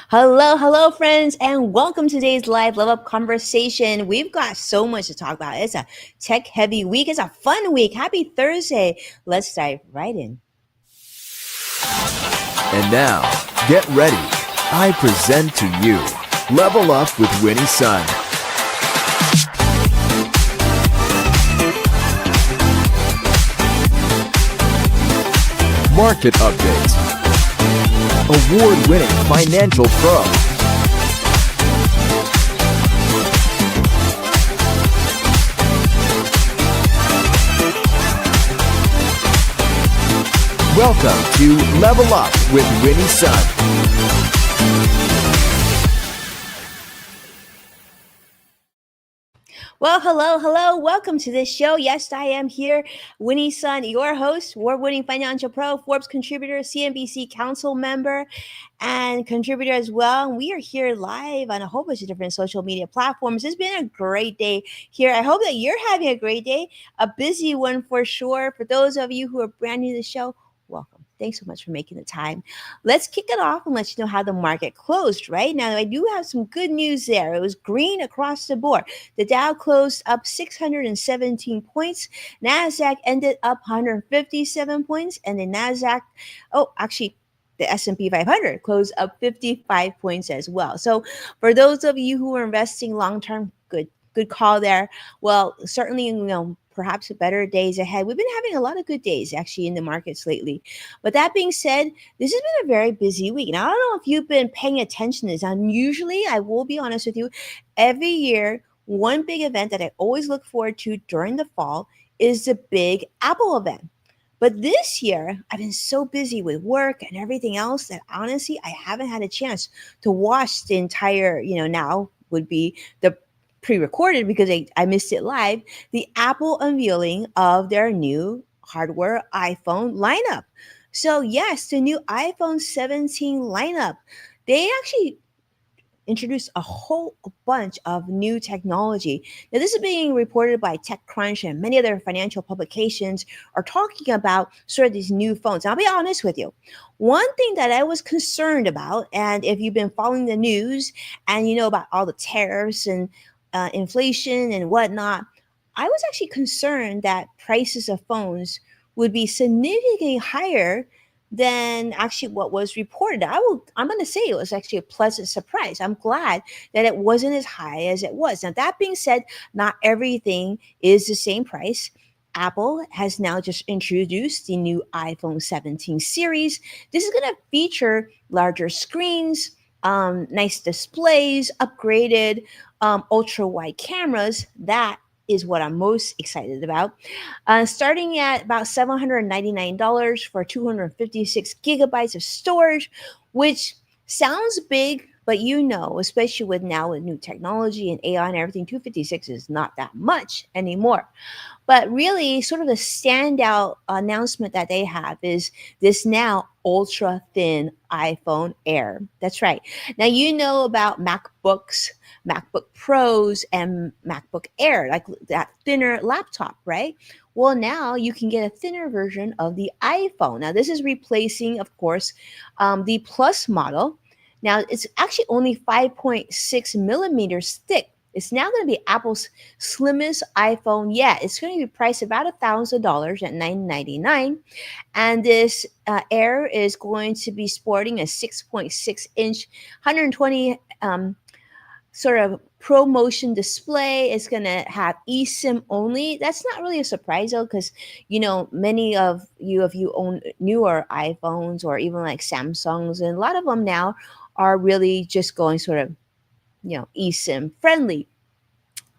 Hello, friends, and welcome to today's live level up conversation. We've got so much to talk about. It's a tech heavy week, it's a fun week. Happy Thursday. Let's dive right in. And now, get ready. I present to you Level Up with Winnie Sun. Market Update. Award-winning financial pro. Welcome to Level Up with Winnie Sun. Well, hello. Welcome to this show. Yes, I am here, Winnie Sun, your host, award-winning financial pro, Forbes contributor, CNBC council member, and contributor as well. We are here live on a whole bunch of different social media platforms. It's been a great day here. I hope that you're having a great day, a busy one for sure. For those of you who are brand new to the show, welcome. Thanks so much for making the time. Let's kick it off and let you know how the market closed. Right now, I do have some good news there. It was green across the board. The Dow closed up 617 points. NASDAQ ended up 157 points. And the the S&P 500 closed up 55 points as well. So for those of you who are investing long-term, good call there. Well, certainly, perhaps better days ahead. We've been having a lot of good days actually in the markets lately. But that being said, this has been a very busy week. Now, I don't know if you've been paying attention to this. And usually, I will be honest with you, every year, one big event that I always look forward to during the fall is the big Apple event. But this year, I've been so busy with work and everything else that honestly, I haven't had a chance to watch the entire, now would be the pre-recorded because I missed it live, the Apple unveiling of their new hardware iPhone lineup. So yes, the new iPhone 17 lineup. They actually introduced a whole bunch of new technology. Now, this is being reported by TechCrunch and many other financial publications are talking about sort of these new phones. I'll be honest with you. One thing that I was concerned about, and if you've been following the news and you know about all the tariffs and inflation and whatnot, I was actually concerned that prices of phones would be significantly higher than actually what was reported. I'm going to say it was actually a pleasant surprise. I'm glad that it wasn't as high as it was. Now, that being said, not everything is the same price. Apple has now just introduced the new iPhone 17 series. This is going to feature larger screens, nice displays, upgraded ultra wide cameras. That is what I'm most excited about. Starting at about $799 for 256 gigabytes of storage, which sounds big, but especially with new technology and AI and everything, 256 is not that much anymore. But really, sort of the standout announcement that they have is this now ultra thin iPhone Air. That's right. Now, you know about MacBooks, MacBook Pros, and MacBook Air, like that thinner laptop, right? Well, now you can get a thinner version of the iPhone. Now, this is replacing, of course, the Plus model. Now, it's actually only 5.6 millimeters thick. It's now going to be Apple's slimmest iPhone yet. It's going to be priced about $1,000 at $999, and this Air is going to be sporting a 6.6-inch, 120 sort of ProMotion display. It's going to have eSIM only. That's not really a surprise though, because many of you, if you own newer iPhones or even like Samsungs, and a lot of them now are really just going sort of eSIM friendly.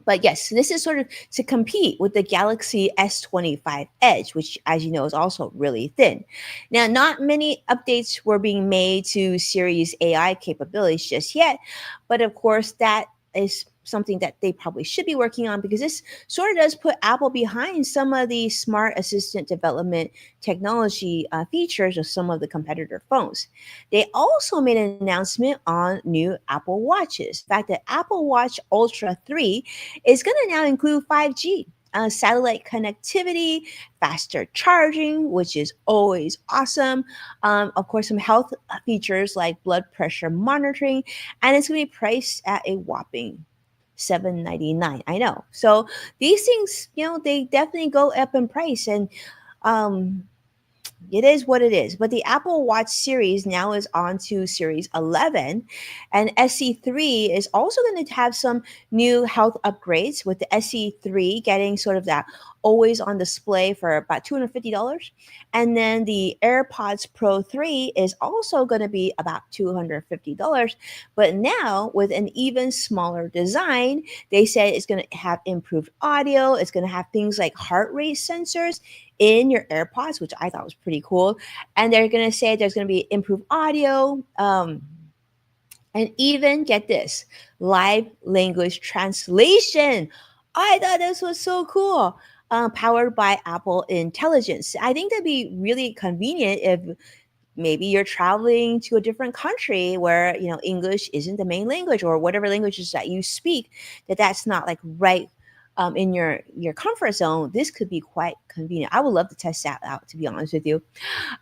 But yes, this is sort of to compete with the Galaxy S25 Edge, which, as you know, is also really thin. Now, not many updates were being made to Siri's AI capabilities just yet, but of course, that is something that they probably should be working on, because this sort of does put Apple behind some of the smart assistant development technology features of some of the competitor phones. They also made an announcement on new Apple Watches. In fact, the Apple Watch Ultra 3 is going to now include 5G. satellite connectivity, faster charging, which is always awesome. Of course, some health features like blood pressure monitoring, and it's going to be priced at a whopping $799. I know. So these things, they definitely go up in price, and um, it is what it is. But the Apple Watch series now is on to Series 11, and SE3 is also going to have some new health upgrades, with the SE3 getting sort of that always on display for about $250. And then the AirPods Pro 3 is also going to be about $250. But now with an even smaller design, they said it's going to have improved audio, it's going to have things like heart rate sensors in your AirPods, which I thought was pretty cool. And they're going to say there's going to be improved audio, and even get this, live language translation. I thought this was so cool. Powered by Apple Intelligence. I think that'd be really convenient if maybe you're traveling to a different country where English isn't the main language, or whatever languages that you speak, that's not like right in your comfort zone. This could be quite convenient. I would love to test that out, to be honest with you.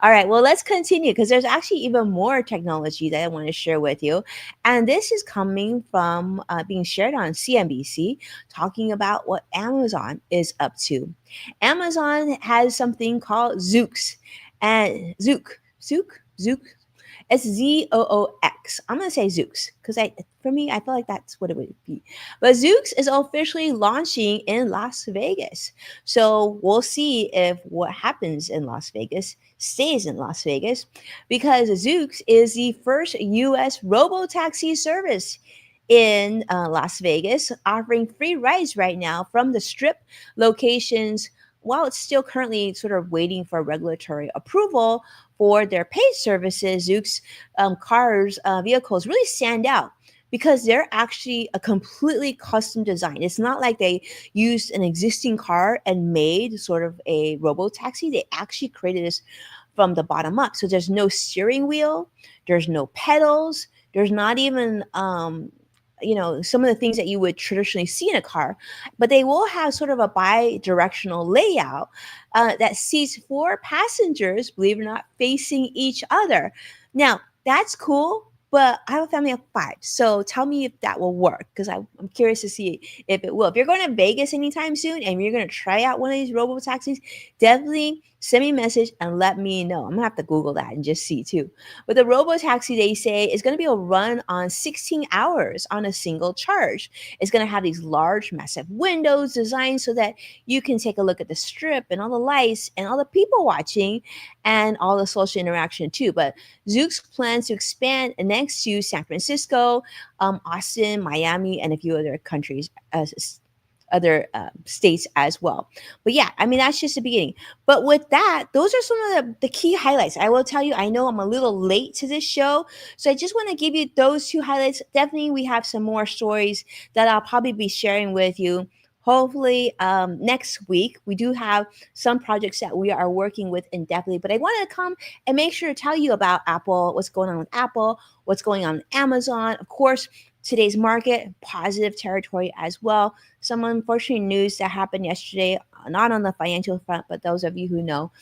All right, well, let's continue, because there's actually even more technology that I want to share with you. And this is coming from being shared on CNBC, talking about what Amazon is up to. Amazon has something called Zoox. And Zook. It's Zoox. I'm gonna say Zoox because for me, I feel like that's what it would be. But Zoox is officially launching in Las Vegas, so we'll see if what happens in Las Vegas stays in Las Vegas, because Zoox is the first U.S. robo taxi service in Las Vegas, offering free rides right now from the Strip locations, while it's still currently sort of waiting for regulatory approval for their paid services. Zoox vehicles really stand out because they're actually a completely custom design. It's not like they used an existing car and made sort of a robo taxi. They actually created this from the bottom up. So there's no steering wheel, there's no pedals, there's not even some of the things that you would traditionally see in a car, but they will have sort of a bi-directional layout that seats four passengers, believe it or not, facing each other. Now, that's cool, but I have a family of five, so tell me if that will work, because I'm curious to see if it will. If you're going to Vegas anytime soon and you're going to try out one of these robo taxis, definitely send me a message and let me know. I'm gonna have to Google that and just see too. But the robo taxi, they say, is going to be a run on 16 hours on a single charge. It's going to have these large, massive windows designed so that you can take a look at the Strip and all the lights and all the people watching and all the social interaction too. But Zoox plans to expand next to San Francisco, Austin, Miami, and a few other countries, other states as well. But yeah, I mean, that's just the beginning. But with that, those are some of the key highlights. I will tell you, I know I'm a little late to this show, so I just want to give you those two highlights. Definitely, we have some more stories that I'll probably be sharing with you. Hopefully, next week. We do have some projects that we are working with in depthly, but I wanted to come and make sure to tell you about Apple, what's going on with Apple, what's going on with Amazon. Of course, today's market, positive territory as well. Some unfortunate news that happened yesterday, not on the financial front, but those of you who know,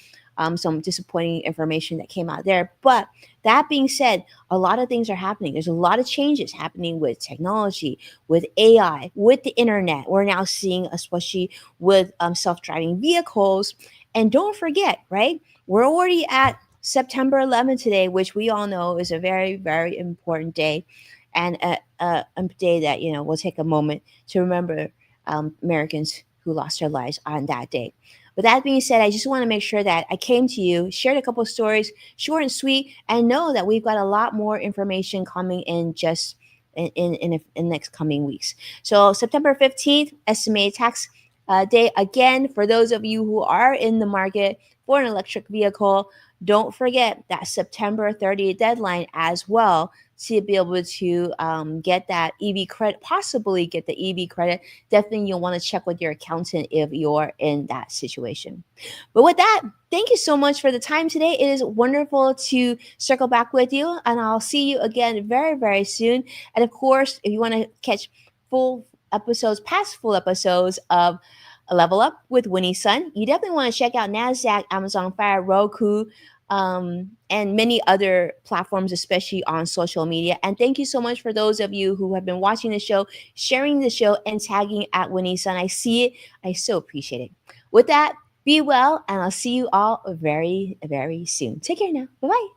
some disappointing information that came out there. But that being said, a lot of things are happening. There's a lot of changes happening with technology, with AI, with the internet. We're now seeing, especially with self-driving vehicles. And don't forget, right? We're already at September 11th today, which we all know is a very, very important day, and a day that will take a moment to remember Americans who lost their lives on that day. With that being said, I just want to make sure that I came to you, shared a couple of stories, short and sweet, and know that we've got a lot more information coming in just in the next coming weeks. So September 15th, estimated tax day. Again, for those of you who are in the market for an electric vehicle, don't forget that September 30th deadline as well, to be able to get that EV credit, possibly get the EV credit. Definitely you'll want to check with your accountant if you're in that situation. But with that, thank you so much for the time today. It is wonderful to circle back with you, and I'll see you again very, very soon. And of course, if you want to catch full episodes, past full episodes of Level Up with Winnie Sun. You definitely want to check out NASDAQ, Amazon Fire, Roku, and many other platforms, especially on social media. And thank you so much for those of you who have been watching the show, sharing the show, and tagging at Winnie Sun. I see it. I so appreciate it. With that, be well, and I'll see you all very, very soon. Take care now. Bye bye.